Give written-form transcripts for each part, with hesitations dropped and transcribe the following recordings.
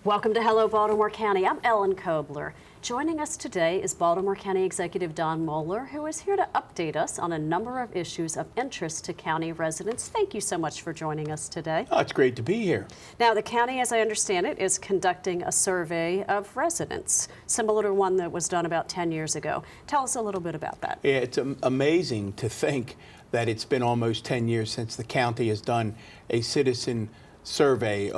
Welcome to Hello Baltimore County. I'm Ellen Kobler. Joining us today is Baltimore County Executive Don Moeller, who is here to update us on a number of issues of interest to county residents. Thank you so much for joining us today. Oh, it's great to be here. Now, the county, as I understand it, is conducting a survey of residents, similar to one that was done about 10 years ago. Tell us a little bit about that. Yeah, it's amazing to think that it's been almost 10 years since the county has done a citizen survey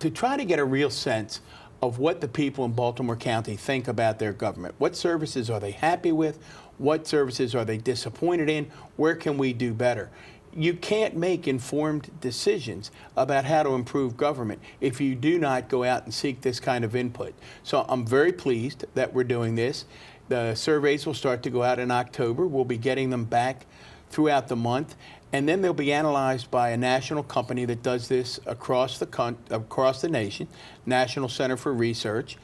to try to get a real sense of what the people in Baltimore County think about their government. What services are they happy with? What services are they disappointed in? Where can we do better? You can't make informed decisions about how to improve government if you do not go out and seek this kind of input. So I'm very pleased that we're doing this. The surveys will start to go out in October. We'll be getting them back throughout the month, and then they'll be analyzed by a national company that does this across the nation, National Center for Research,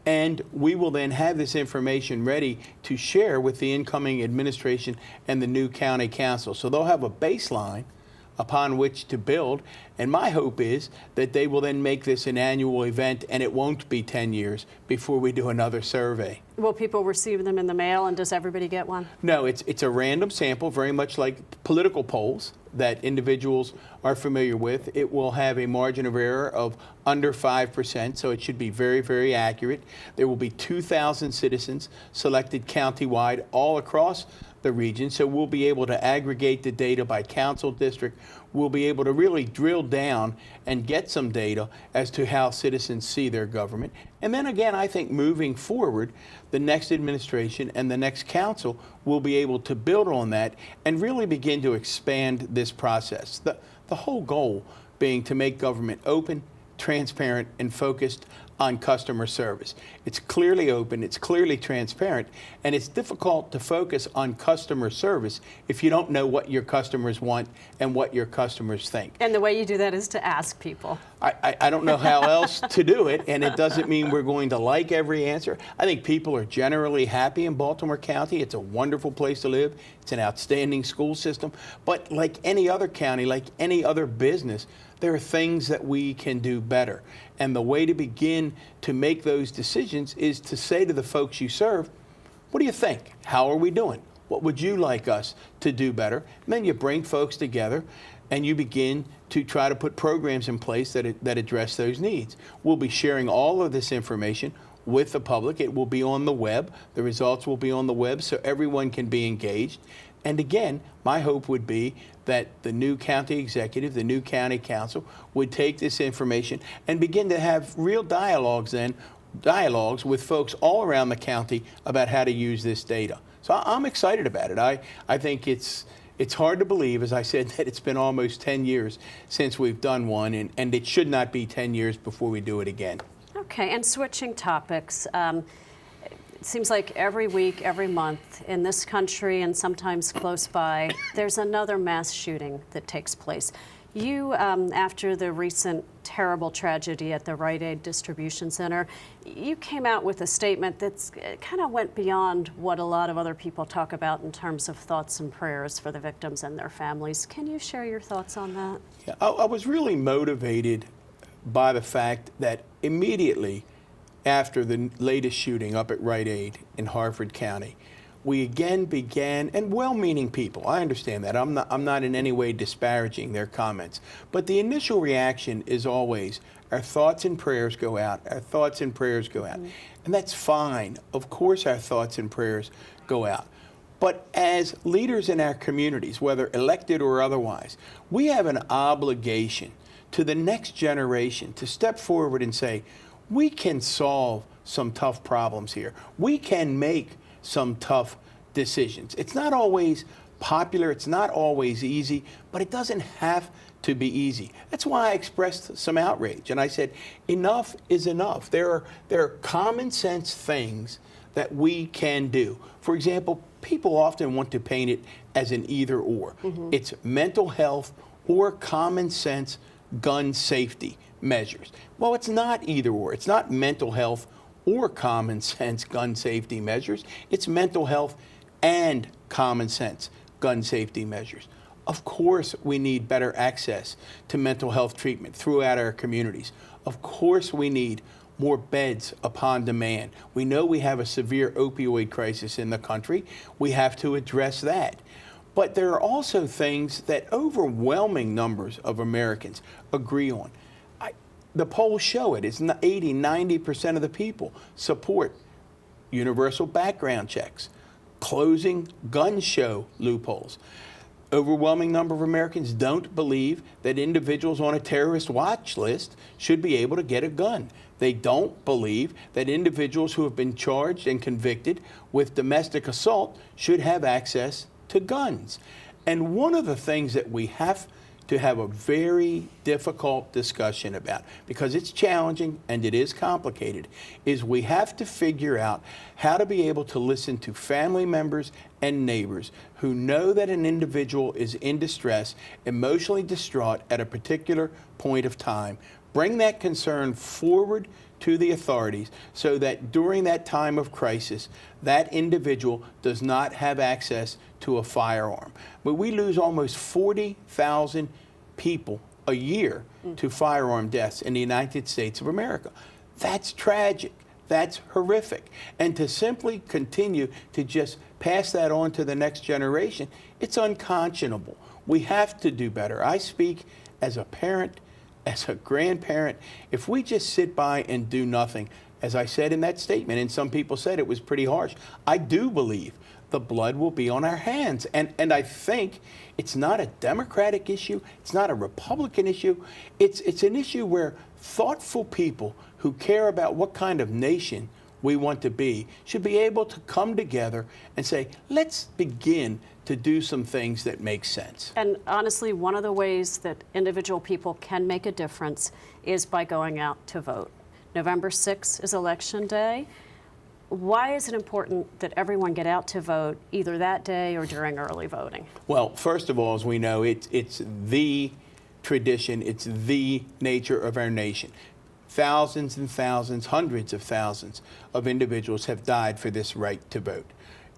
and we will then have this information ready to share with the incoming administration and the new county council. So they'll have a baseline upon which to build, and my hope is that they will then make this an annual event and it won't be 10 years before we do another survey. Will people receive them in the mail, and does everybody get one? No, it's a random sample, very much like political polls that individuals are familiar with. It will have a margin of error of under 5%, so it should be very, very accurate. There will be 2,000 citizens selected countywide all across the region, so we'll be able to aggregate the data by council district. We'll be able to really drill down and get some data as to how citizens see their government. And then again, I think moving forward, the next administration and the next council will be able to build on that and really begin to expand this process. The whole goal being to make government open, transparent, and focused on customer service. It's clearly open, it's clearly transparent, and it's difficult to focus on customer service if you don't know what your customers want and what your customers think. And the way you do that is to ask people. I don't know how else to do it, and it doesn't mean we're going to like every answer. I think people are generally happy in Baltimore County. It's a wonderful place to live. It's an outstanding school system. But like any other county, like any other business, there are things that we can do better. And the way to begin to make those decisions is to say to the folks you serve, what do you think? How are we doing? What would you like us to do better? And then you bring folks together and you begin to try to put programs in place that address those needs. We'll be sharing all of this information with the public. It will be on the web. The results will be on the web so everyone can be engaged. And again, my hope would be that the new county executive, the new county council, would take this information and begin to have real dialogues with folks all around the county about how to use this data. So I'm excited about it. I think it's hard to believe, as I said, that it's been almost 10 years since we've done one, and it should not be 10 years before we do it again. Okay, and switching topics. It seems like every week, every month in this country and sometimes close by, there's another mass shooting that takes place. You, after the recent terrible tragedy at the Rite Aid Distribution Center, you came out with a statement that kind of went beyond what a lot of other people talk about in terms of thoughts and prayers for the victims and their families. Can you share your thoughts on that? Yeah, I was really motivated by the fact that immediately after the latest shooting up at Rite Aid in Harford County, we again began, and well-meaning people, I understand that. I'm not in any way disparaging their comments. But the initial reaction is always, our thoughts and prayers go out, our thoughts and prayers go out. And that's fine. Of course our thoughts and prayers go out. But as leaders in our communities, whether elected or otherwise, we have an obligation to the next generation to step forward and say, we can solve some tough problems here. We can make some tough decisions. It's not always popular, it's not always easy, but it doesn't have to be easy. That's why I expressed some outrage, and I said, enough is enough. There are common sense things that we can do. For example, people often want to paint it as an either or. It's mental health or common sense gun safety measures. Well, it's not either or. It's not mental health or common sense gun safety measures. It's mental health and common sense gun safety measures. Of course, we need better access to mental health treatment throughout our communities. Of course we need more beds upon demand. We know we have a severe opioid crisis in the country. We have to address that. But there are also things that overwhelming numbers of Americans agree on. The polls show it. It's 80, 90% of the people support universal background checks, closing gun show loopholes. Overwhelming number of Americans don't believe that individuals on a terrorist watch list should be able to get a gun. They don't believe that individuals who have been charged and convicted with domestic assault should have access to guns. And one of the things that we have to have a very difficult discussion about, because it's challenging and it is complicated, is we have to figure out how to be able to listen to family members and neighbors who know that an individual is in distress, emotionally distraught at a particular point of time, bring that concern forward to the authorities so that during that time of crisis, that individual does not have access to a firearm. But we lose almost 40,000 people a year to firearm deaths in the United States of America. That's tragic. That's horrific. And to simply continue to just pass that on to the next generation, it's unconscionable. We have to do better. I speak as a parent, as a grandparent. If we just sit by and do nothing, as I said in that statement, and some people said it was pretty harsh, I do believe the blood will be on our hands. And I think it's not a Democratic issue, it's not a Republican issue, it's an issue where thoughtful people who care about what kind of nation we want to be should be able to come together and say, let's begin to do some things that make sense. And honestly, one of the ways that individual people can make a difference is by going out to vote. November 6th is Election Day. Why is it important that everyone get out to vote either that day or during early voting? Well, first of all, as we know, it's the tradition, it's the nature of our nation. Thousands and thousands, hundreds of thousands of individuals have died for this right to vote.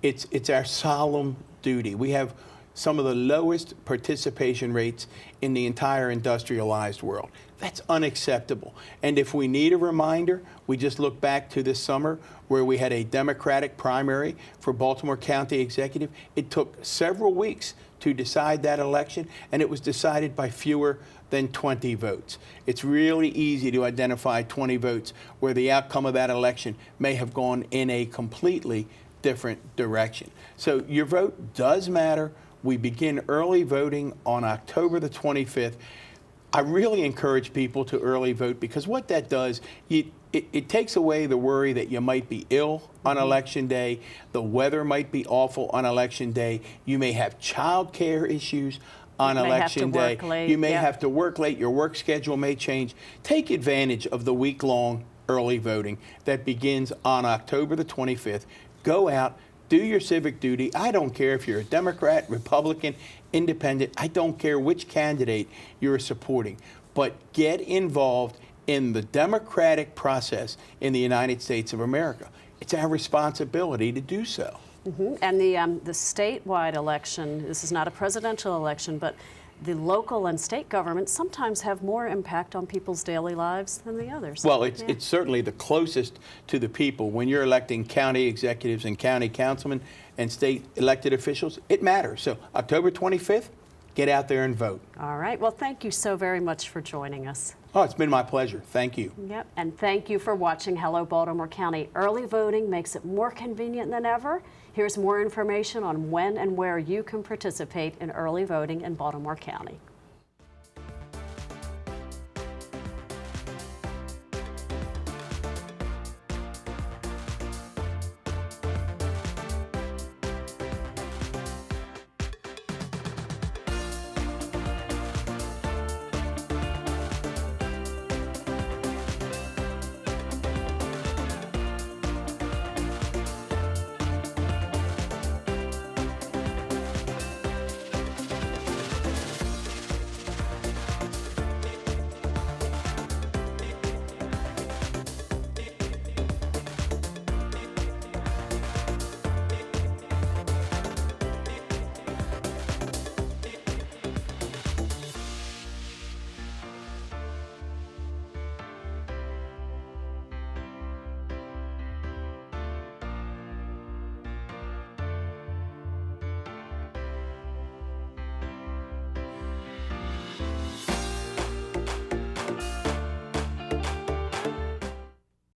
It's our solemn duty. We have some of the lowest participation rates in the entire industrialized world. That's unacceptable. And if we need a reminder, we just look back to this summer where we had a Democratic primary for Baltimore County Executive. It took several weeks to decide that election, and it was decided by fewer than 20 votes. It's really easy to identify 20 votes where the outcome of that election may have gone in a completely different direction. So your vote does matter. We begin early voting on October the 25th. I really encourage people to early vote because what that does, it takes away the worry that you might be ill on Election Day, the weather might be awful on Election Day, you may have child care issues on Election Day, you may have to work late, your work schedule may change. Take advantage of the week-long early voting that begins on October the 25th. Go out, do your civic duty. I don't care if you're a Democrat, Republican, Independent. I don't care which candidate you're supporting. But get involved in the democratic process in the United States of America. It's our responsibility to do so. And the statewide election, this is not a presidential election, but the local and state governments sometimes have more impact on people's daily lives than the others. Well, it's certainly the closest to the people. When you're electing county executives and county councilmen and state elected officials, it matters. So October 25th, get out there and vote. All right. Well, thank you so very much for joining us. Oh, it's been my pleasure. Thank you. Yep. And thank you for watching Hello Baltimore County. Early voting makes it more convenient than ever. Here's more information on when and where you can participate in early voting in Baltimore County.